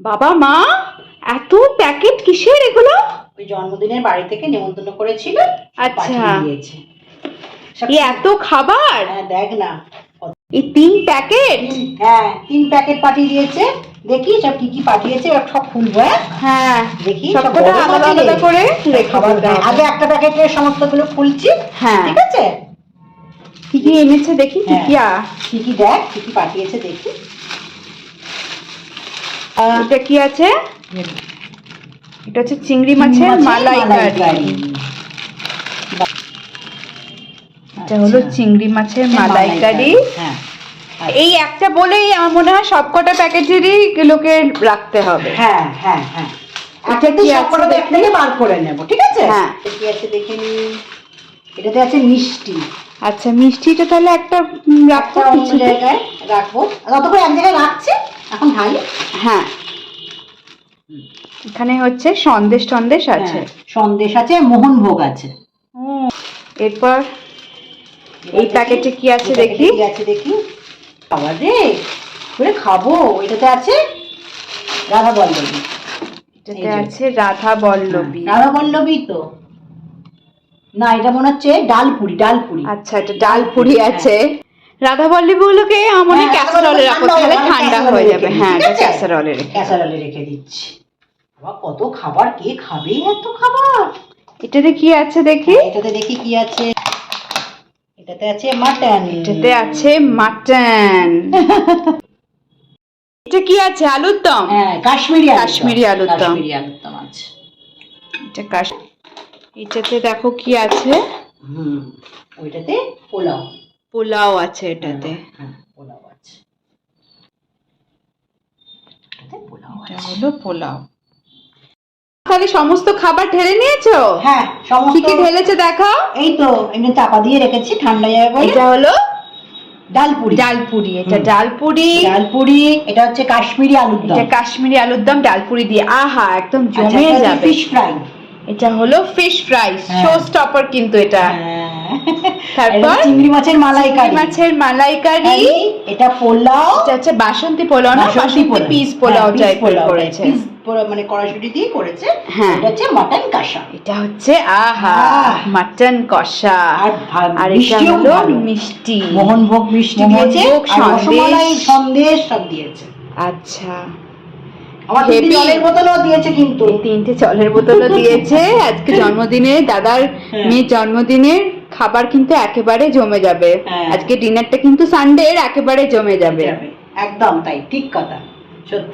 বাবা মা, এত প্যাকেট কিসের এগুলো? ওই জন্মদিনের বাড়ি থেকে নেমন্তন্ন করেছিল, আচ্ছা, পাঠিয়ে দিয়েছে। এই এত খাবার? হ্যাঁ দেখ না, এই 3 প্যাকেট? হ্যাঁ 3 প্যাকেট পাঠিয়ে দিয়েছে। দেখি সব কি কি পাঠিয়েছে, সব খুলবো। হ্যাঁ দেখি সবকটা আলাদা আলাদা করে রেখে দিতে হবে। আগে একটা প্যাকেটের সমস্তগুলো খুলছি। হ্যাঁ ঠিক আছে, কি কি এনেছে দেখি। কি কি দেখ, কি কি পাঠিয়েছে দেখি। এটা কি আছে? এটা হচ্ছে চিংড়ি মাছের মালাইকারি। এটা হলো চিংড়ি মাছের মালাইকারি। হ্যাঁ, এই একটা বলেই আমার মনে হয় সবকটা প্যাকেটেরই লোকে রাখতে হবে। হ্যাঁ হ্যাঁ হ্যাঁ, এটা কি সবকটা এক থেকে বার করে নেব। ঠিক আছে, হ্যাঁ কি আছে দেখে নি। এটাতে আছে মিষ্টি। আচ্ছা, মিষ্টিটা তাহলে একটা রাখতে অন্য জায়গায় রাখবো, ততক্ষণ এক জায়গায় রাখছি, এখন ঢালি। হ্যাঁ, এখানে হচ্ছে সন্দেশ টন্দেশ আছে। সন্দেশ আছে, মোহনভোগ আছে। এরপর এই প্যাকেটে কি আছে দেখি। কি আছে দেখি। খাবার রে, করে খাবো। এটাতে আছে রাধা বল্লবী। এটাতে আছে রাধা বল্লবী। রাধা বল্লবী তো না, এটা মনে হচ্ছে ডালপুরি। ডালপুরি, আচ্ছা, এটা ডালপুরি আছে। রাধা বল্লবী গুলোকে মনে ক্যাসারোলে রাখো, তাহলে ঠান্ডা হয়ে যাবে। হ্যাঁ, এটা ক্যাসারোলে রেখে দিচ্ছি। বাবা কত খাবার, কে খাবে এত খাবার। এটাতে কি আছে দেখি। এটাতে দেখি কি আছে। এটাতে আছে মাটন। এটাতে আছে মাটন। এটা কি আছে? আলুর দম। হ্যাঁ, কাশ্মীরি আলুর দম। আছে। এটা এটাতে দেখো কি আছে। ওইটাতে পোলাও। পোলাও আছে এটাতে। হ্যাঁ, পোলাও আছে। এটাতে পোলাও আছে। এটা হলো পোলাও। তাহলে সমস্ত খাবার ঢেলে নিয়েছো? হ্যাঁ, সমস্ত। কি কি ঢেলেছে দেখাও। এই তো এমনি চাপা দিয়ে রেখেছি, ঠান্ডা যাবে বলে। এটা হলো ডালপুরি। এটা ডালপুরি। এটা হচ্ছে কাশ্মীরি আলুর দম। এটা কাশ্মীরি আলুর দম ডালপুরি দিয়ে। আহা, একদম জমে যাবে। Fish fry. এটা হলো ফিশ ফ্রাই, শো স্টপার কিন্তু এটা। তারপর চিংড়ি মাছের মালাইকারি। এটা পোলাও। এটা হচ্ছে বাসন্তী পোলাও না, বাসন্তী পিস পোলাও টাইপের করেছে, মানে কড়াইশুঁটি দিয়ে করেছে। হ্যাঁ, এটা হচ্ছে মাটন কষা। এটা হচ্ছে আহা মাটন কষা। আর এটা হলো মিষ্টি, মোহনভোগ মিষ্টি দিয়েছে, সন্দেশ সব দিয়েছে। আচ্ছা, আমার 3টে জলের বোতলও দিয়েছে কিন্তু। 3টে জলের বোতলও দিয়েছে। আজকে জন্মদিনে দাদার মেয়ের জন্মদিনের খাবার কিন্তু একেবারে জমে যাবে। আজকে ডিনারটা কিন্তু সানডে এর একেবারে জমে যাবে। একদম তাই, ঠিক কথা, সত্যি।